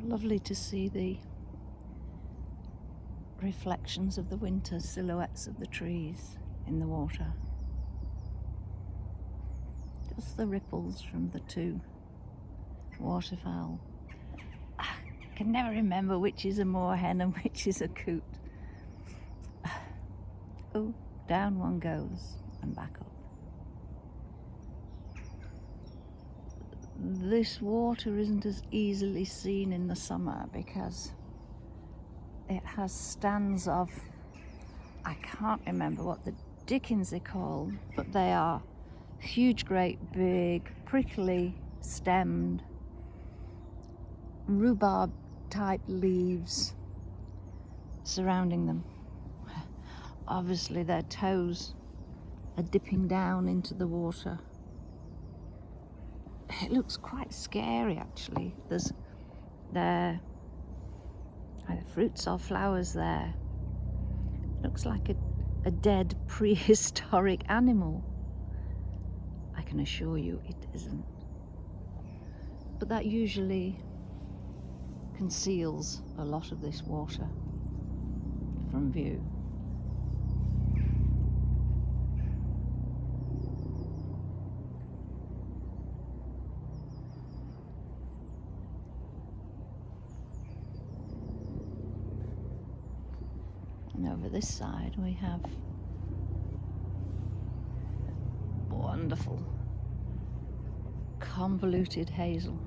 Lovely to see the reflections of the winter silhouettes of the trees in the water. Just the ripples from the two waterfowl. I can never remember which is a moorhen and which is a coot. Oh, down one goes and back up. This water isn't as easily seen in the summer because it has stands of, I can't remember what the dickens they're called, but they are huge, great, big, prickly stemmed rhubarb type leaves surrounding them. Obviously their toes are dipping down into the water. It looks quite scary actually. There's either fruits or flowers there. Looks like a dead prehistoric animal. I can assure you it isn't. But that usually conceals a lot of this water from view. And over this side we have wonderful convoluted hazel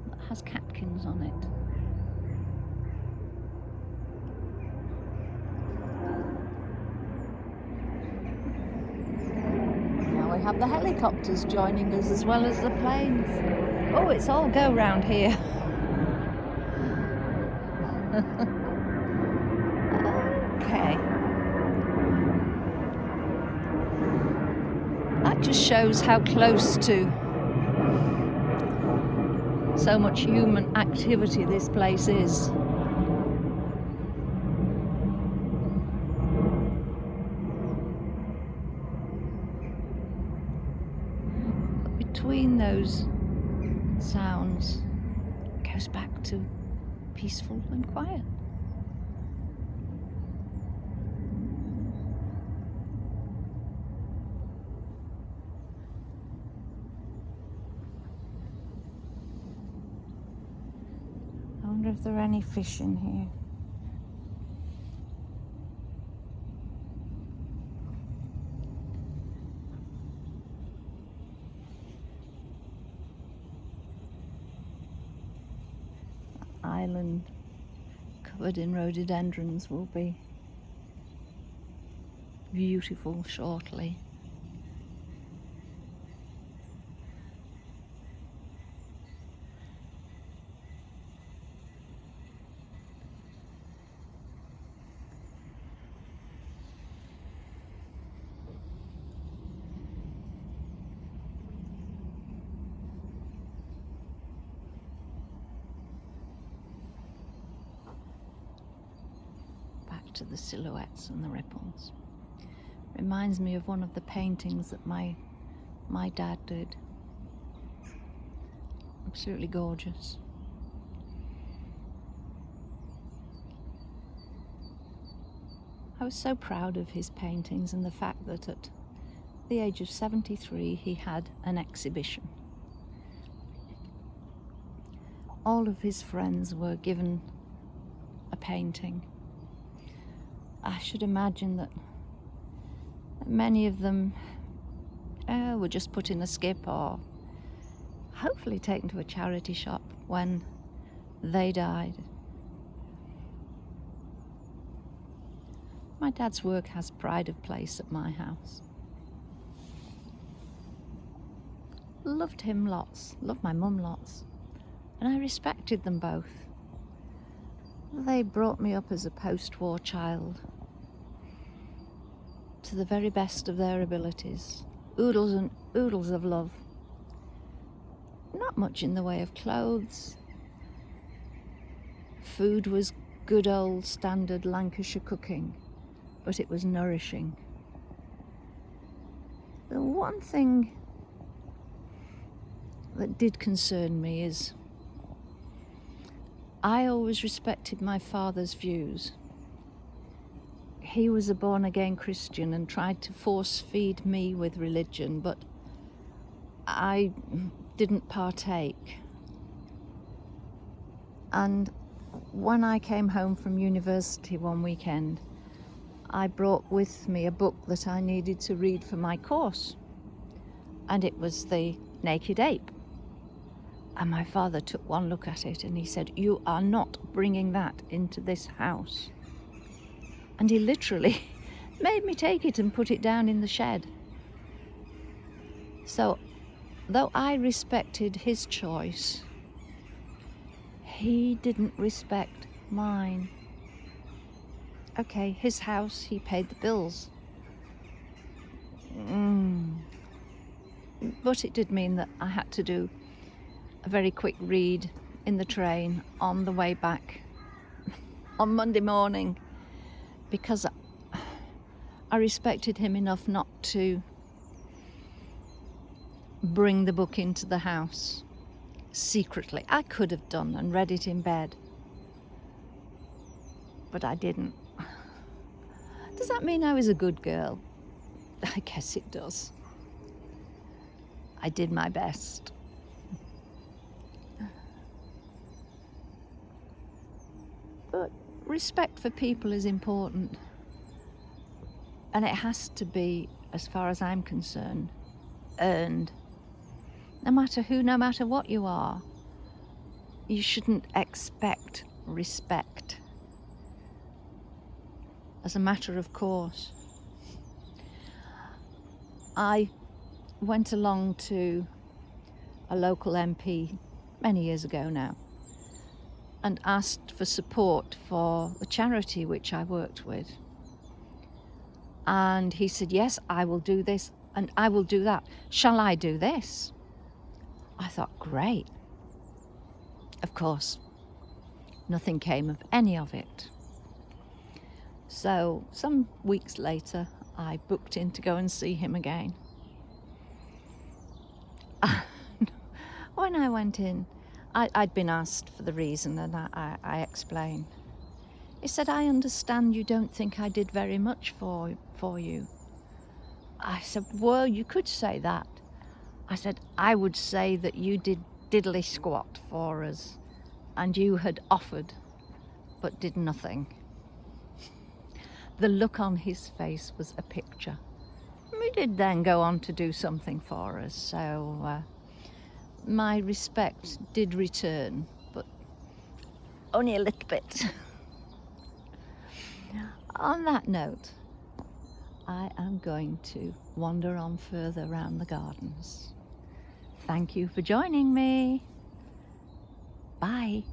that has catkins on it. Now we have the helicopters joining us as well as the planes. Oh, it's all go round here. Okay. That just shows how close to so much human activity this place is. But between those sounds, it goes back to peaceful and quiet. I wonder if there are any fish in here. The island covered in rhododendrons will be beautiful shortly. To the silhouettes and the ripples. Reminds me of one of the paintings that my dad did. Absolutely gorgeous. I was so proud of his paintings and the fact that at the age of 73 he had an exhibition. All of his friends were given a painting. I should imagine that many of them were just put in a skip or hopefully taken to a charity shop when they died. My dad's work has pride of place at my house. Loved him lots, loved my mum lots, and I respected them both. They brought me up as a post-war child to the very best of their abilities. Oodles and oodles of love. Not much in the way of clothes. Food was good old standard Lancashire cooking, but it was nourishing. The one thing that did concern me is I always respected my father's views. He was a born-again Christian and tried to force-feed me with religion, but I didn't partake. And when I came home from university one weekend, I brought with me a book that I needed to read for my course, and it was The Naked Ape. And my father took one look at it and he said, "You are not bringing that into this house." And he literally made me take it and put it down in the shed. So, though I respected his choice, he didn't respect mine. Okay, his house, he paid the bills. But it did mean that I had to do a very quick read in the train on the way back on Monday morning, because I respected him enough not to bring the book into the house secretly. I could have done and read it in bed, but I didn't. Does that mean I was a good girl? I guess it does. I did my best. But respect for people is important. And it has to be, as far as I'm concerned, earned. No matter who, no matter what you are, you shouldn't expect respect as a matter of course. I went along to a local MP many years ago now and asked for support for the charity which I worked with. And he said, "Yes, I will do this and I will do that. Shall I do this?" I thought, great. Of course, nothing came of any of it. So some weeks later, I booked in to go and see him again. When I went in, I'd been asked for the reason, and I explained. He said, "I understand you don't think I did very much for you." I said, "Well, you could say that." I said, "I would say that you did diddly squat for us, and you had offered, but did nothing." The look on his face was a picture. We did then go on to do something for us, so my respect did return, but only a little bit. On that note, I am going to wander on further around the gardens. Thank you for joining me. Bye.